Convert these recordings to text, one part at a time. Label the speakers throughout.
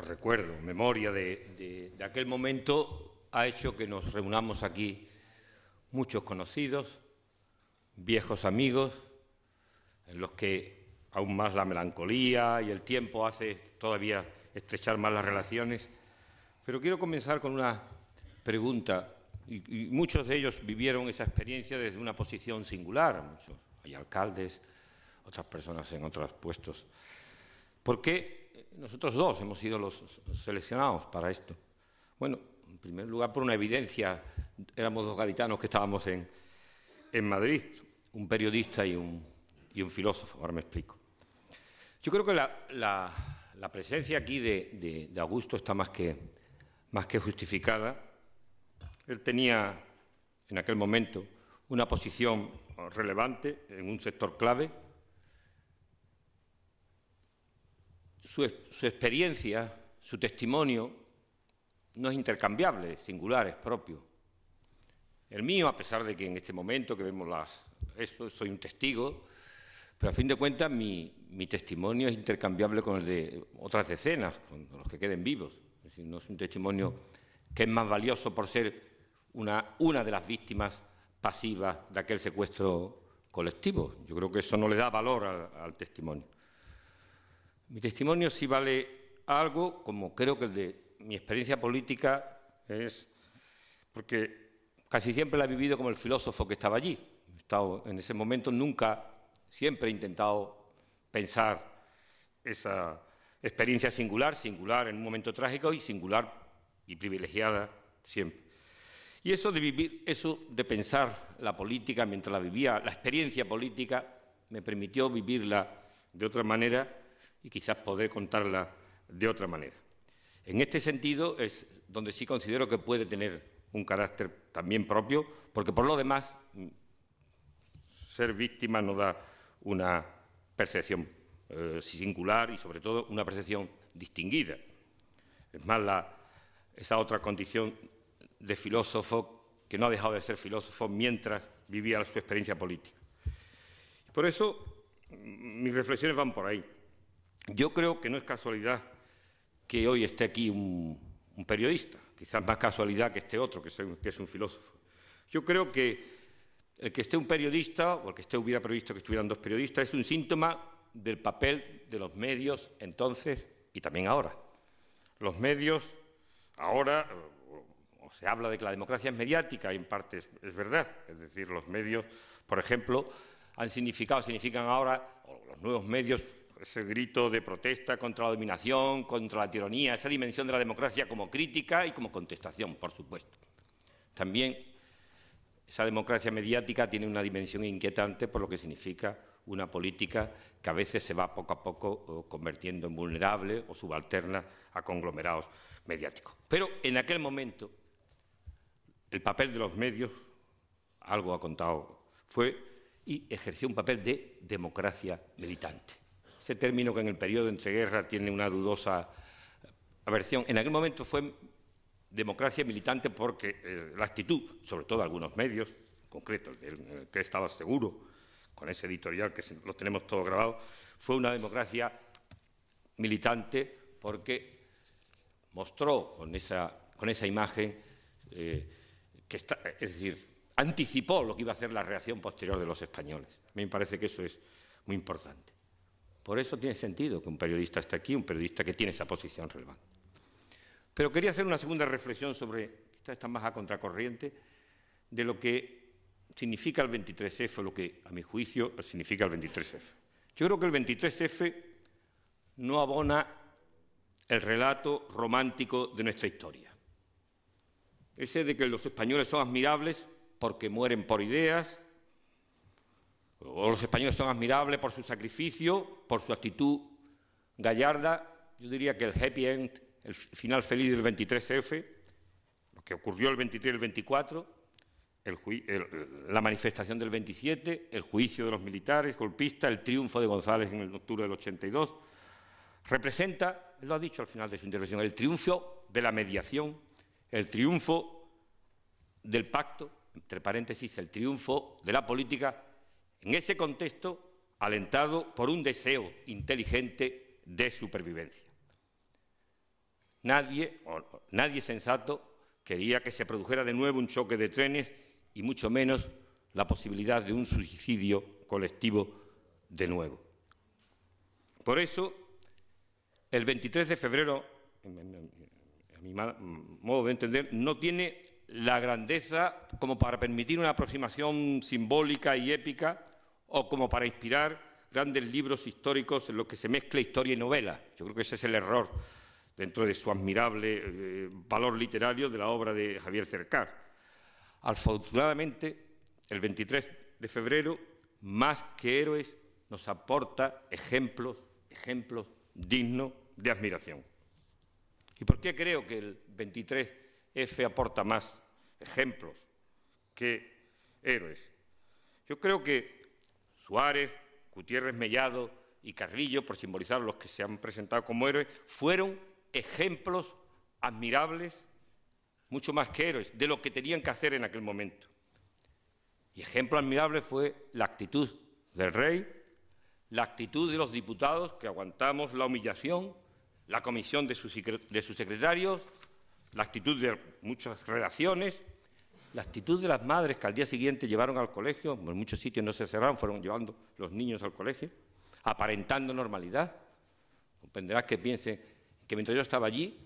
Speaker 1: recuerdo, memoria de aquel momento, ha hecho que nos reunamos aquí muchos conocidos, viejos amigos, en los que aún más la melancolía y el tiempo hace todavía estrechar más las relaciones. Pero quiero comenzar con una pregunta, y muchos de ellos vivieron esa experiencia desde una posición singular, muchos, hay alcaldes, otras personas en otros puestos. ¿Por qué nosotros dos hemos sido los seleccionados para esto? Bueno, en primer lugar, por una evidencia, éramos dos gaditanos que estábamos en Madrid, un periodista y un filósofo, ahora me explico. Yo creo que la presencia aquí de Augusto está más que justificada. Él tenía, en aquel momento, una posición relevante en un sector clave. Su experiencia, su testimonio, no es intercambiable, es singular, es propio. El mío, a pesar de que en este momento que vemos eso, soy un testigo, pero a fin de cuentas mi testimonio es intercambiable con el de otras decenas, con los que queden vivos. Es decir, no es un testimonio que es más valioso por ser una de las víctimas pasivas de aquel secuestro colectivo. Yo creo que eso no le da valor al testimonio. Mi testimonio sí vale algo, como creo que el de mi experiencia política es, porque casi siempre la he vivido como el filósofo que estaba allí. He estado en ese momento, siempre he intentado pensar esa experiencia singular en un momento trágico y singular y privilegiada siempre. Y eso de pensar la política mientras la vivía, la experiencia política, me permitió vivirla de otra manera y quizás poder contarla de otra manera. En este sentido es donde sí considero que puede tener un carácter también propio, porque por lo demás ser víctima no da una percepción singular y sobre todo una percepción distinguida. Es más, esa otra condición de filósofo que no ha dejado de ser filósofo mientras vivía su experiencia política. Por eso mis reflexiones van por ahí. Yo creo que no es casualidad que hoy esté aquí un periodista, quizás más casualidad que esté otro, que es un filósofo. Yo creo que el que esté un periodista, o el que hubiera previsto que estuvieran dos periodistas, es un síntoma del papel de los medios entonces y también ahora. Los medios ahora, se habla de que la democracia es mediática, y en parte es verdad. Es decir, los medios, por ejemplo, significan ahora, o los nuevos medios, ese grito de protesta contra la dominación, contra la tiranía, esa dimensión de la democracia como crítica y como contestación, por supuesto. También esa democracia mediática tiene una dimensión inquietante por lo que significa una política que a veces se va poco a poco convirtiendo en vulnerable o subalterna a conglomerados mediáticos. Pero en aquel momento el papel de los medios, algo ha contado, fue y ejerció un papel de democracia militante. Ese término que en el periodo entre guerras tiene una dudosa aversión, en aquel momento fue democracia militante porque la actitud, sobre todo de algunos medios, en concreto el que estaba seguro, con ese editorial que lo tenemos todo grabado, fue una democracia militante porque mostró con esa imagen es decir, anticipó lo que iba a ser la reacción posterior de los españoles. A mí me parece que eso es muy importante. Por eso tiene sentido que un periodista esté aquí, un periodista que tiene esa posición relevante. Pero quería hacer una segunda reflexión sobre, esta está más a contracorriente, de lo que significa el 23F, lo que, a mi juicio, significa el 23F. Yo creo que el 23F no abona el relato romántico de nuestra historia. Ese de que los españoles son admirables porque mueren por ideas, o los españoles son admirables por su sacrificio, por su actitud gallarda. Yo diría que el happy end, el final feliz del 23F, lo que ocurrió el 23 y el 24, la manifestación del 27, el juicio de los militares golpistas, el triunfo de González en el octubre del 82, representa, él lo ha dicho al final de su intervención, el triunfo de la mediación, el triunfo del pacto, entre paréntesis, el triunfo de la política, en ese contexto alentado por un deseo inteligente de supervivencia. nadie sensato quería que se produjera de nuevo un choque de trenes y mucho menos la posibilidad de un suicidio colectivo de nuevo. Por eso, el 23 de febrero, a mi modo de entender, no tiene la grandeza como para permitir una aproximación simbólica y épica o como para inspirar grandes libros históricos en los que se mezcla historia y novela. Yo creo que ese es el error dentro de su admirable valor literario de la obra de Javier Cercás. Afortunadamente, el 23 de febrero, más que héroes, nos aporta ejemplos dignos de admiración. ¿Y por qué creo que el 23F aporta más ejemplos que héroes? Yo creo que Suárez, Gutiérrez Mellado y Carrillo, por simbolizar los que se han presentado como héroes, fueron ejemplos admirables, mucho más que héroes, de lo que tenían que hacer en aquel momento. Y ejemplo admirable fue la actitud del rey, la actitud de los diputados que aguantamos la humillación, la comisión de sus secretarios, la actitud de muchas redacciones, la actitud de las madres que al día siguiente llevaron al colegio, en muchos sitios no se cerraron, fueron llevando los niños al colegio, aparentando normalidad. Comprenderás que piensen que mientras yo estaba allí,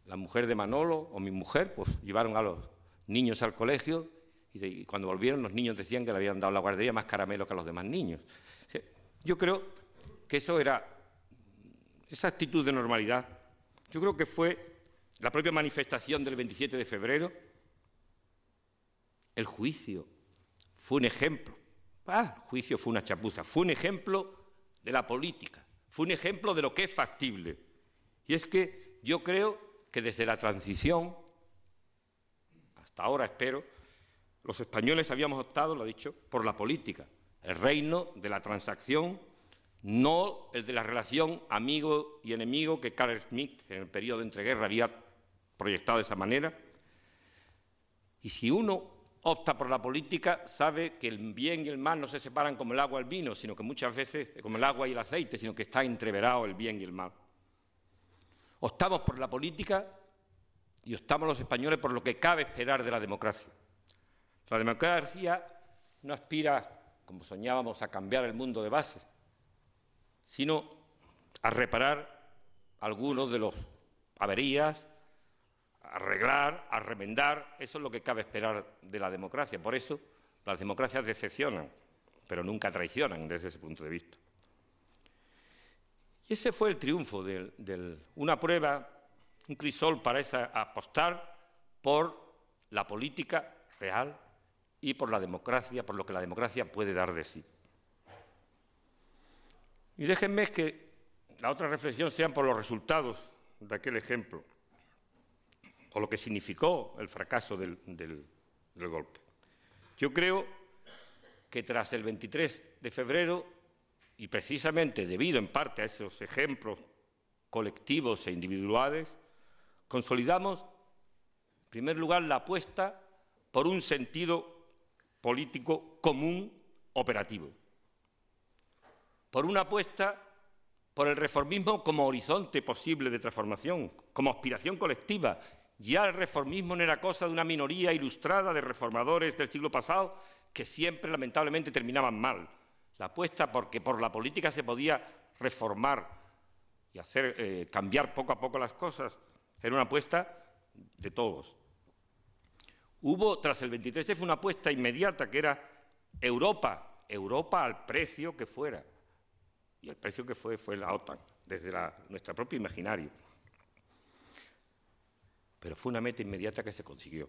Speaker 1: la mujer de Manolo o mi mujer, pues llevaron a los niños al colegio y cuando volvieron los niños decían que le habían dado a la guardería más caramelo que a los demás niños. O sea, yo creo que esa actitud de normalidad, yo creo que fue la propia manifestación del 27 de febrero. El juicio fue un ejemplo. El juicio fue una chapuza. Fue un ejemplo de la política. Fue un ejemplo de lo que es factible. Y es que yo creo que desde la transición, hasta ahora espero, los españoles habíamos optado, lo he dicho, por la política. El reino de la transacción, no el de la relación amigo y enemigo que Carl Schmitt en el periodo de entreguerra había proyectado de esa manera. Y si uno opta por la política, sabe que el bien y el mal no se separan como el agua y el vino, sino que muchas veces, como el agua y el aceite, sino que está entreverado el bien y el mal. Optamos por la política y optamos los españoles por lo que cabe esperar de la democracia. La democracia no aspira, como soñábamos, a cambiar el mundo de base, sino a reparar algunos de los averías, a arreglar, a remendar. Eso es lo que cabe esperar de la democracia. Por eso las democracias decepcionan, pero nunca traicionan desde ese punto de vista. Y ese fue el triunfo una prueba, un crisol para apostar por la política real y por la democracia, por lo que la democracia puede dar de sí. Y déjenme que la otra reflexión sean por los resultados de aquel ejemplo, o lo que significó el fracaso del golpe. Yo creo que tras el 23 de febrero, y precisamente debido en parte a esos ejemplos colectivos e individuales, consolidamos, en primer lugar, la apuesta por un sentido político común operativo, por una apuesta por el reformismo como horizonte posible de transformación, como aspiración colectiva. Ya el reformismo no era cosa de una minoría ilustrada de reformadores del siglo pasado que siempre, lamentablemente, terminaban mal. La apuesta porque por la política se podía reformar y hacer cambiar poco a poco las cosas era una apuesta de todos. Hubo, tras el 23F, una apuesta inmediata que era Europa al precio que fuera. Y el precio que fue la OTAN, desde nuestro propio imaginario. Pero fue una meta inmediata que se consiguió.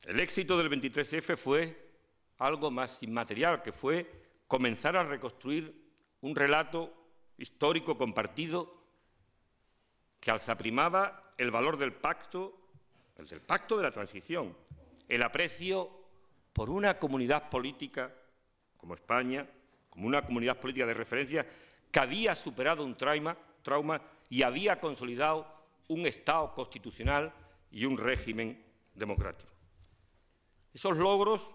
Speaker 1: El éxito del 23F fue algo más inmaterial, que fue comenzar a reconstruir un relato histórico compartido que alzaprimaba el valor del pacto, el del pacto de la transición, el aprecio por una comunidad política como España, como una comunidad política de referencia que había superado un trauma y había consolidado un Estado constitucional y un régimen democrático. Esos logros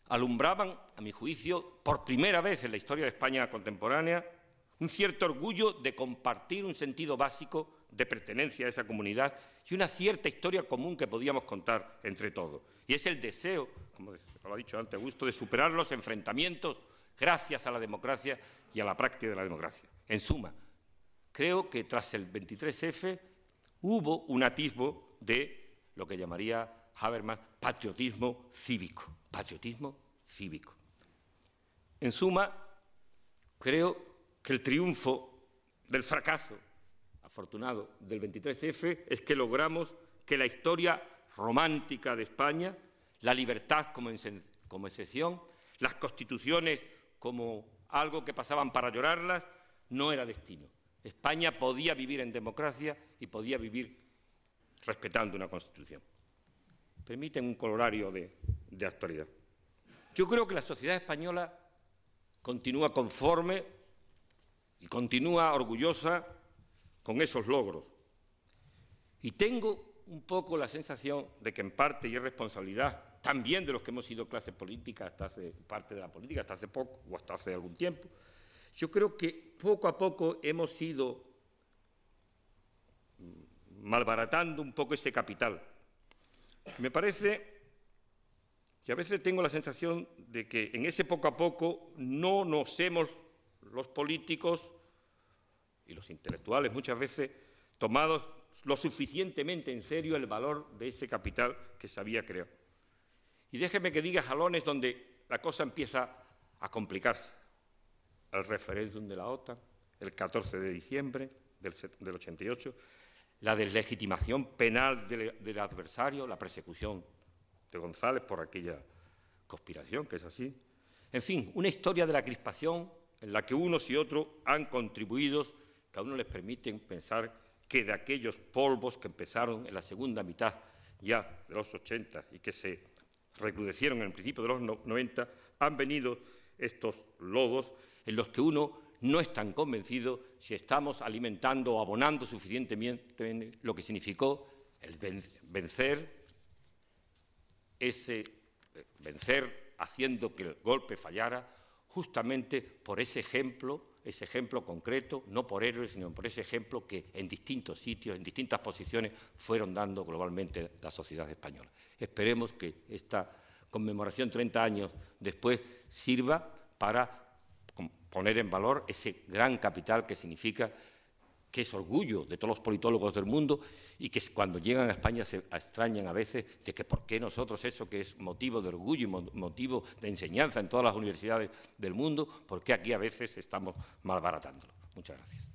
Speaker 1: alumbraban, a mi juicio, por primera vez en la historia de España contemporánea, un cierto orgullo de compartir un sentido básico de pertenencia a esa comunidad y una cierta historia común que podíamos contar entre todos. Y es el deseo, como lo ha dicho antes Augusto, de superar los enfrentamientos gracias a la democracia y a la práctica de la democracia. En suma, creo que tras el 23F hubo un atisbo de lo que llamaría Habermas patriotismo cívico. Patriotismo cívico. En suma, creo que el triunfo del fracaso afortunado del 23F es que logramos que la historia romántica de España, la libertad como excepción, las constituciones como algo que pasaban para llorarlas, no era destino. España podía vivir en democracia y podía vivir respetando una constitución. Permiten un colorario de actualidad. Yo creo que la sociedad española continúa conforme y continúa orgullosa con esos logros. Y tengo un poco la sensación de que en parte, y es responsabilidad también de los que hemos sido clase política hasta hace parte de la política, hasta hace poco o hasta hace algún tiempo, yo creo que poco a poco hemos ido malbaratando un poco ese capital. Me parece que a veces tengo la sensación de que en ese poco a poco no nos hemos, los políticos y los intelectuales muchas veces, tomados lo suficientemente en serio el valor de ese capital que se había creado. Y déjeme que diga jalones donde la cosa empieza a complicarse. El referéndum de la OTAN, el 14 de diciembre del 88, la deslegitimación penal del adversario, la persecución de González por aquella conspiración, que es así. En fin, una historia de la crispación en la que unos y otros han contribuido, que a uno les permiten pensar que de aquellos polvos que empezaron en la segunda mitad ya de los 80 y que se recrudecieron en el principio de los 90, han venido estos lodos en los que uno no es tan convencido si estamos alimentando o abonando suficientemente lo que significó el vencer haciendo que el golpe fallara, justamente por ese ejemplo concreto, no por héroes, sino por ese ejemplo que en distintos sitios, en distintas posiciones, fueron dando globalmente la sociedad española. Esperemos que esta conmemoración 30 años después sirva para poner en valor ese gran capital que significa, que es orgullo de todos los politólogos del mundo y que cuando llegan a España se extrañan a veces de que por qué nosotros eso que es motivo de orgullo y motivo de enseñanza en todas las universidades del mundo, por qué aquí a veces estamos malbaratándolo. Muchas gracias.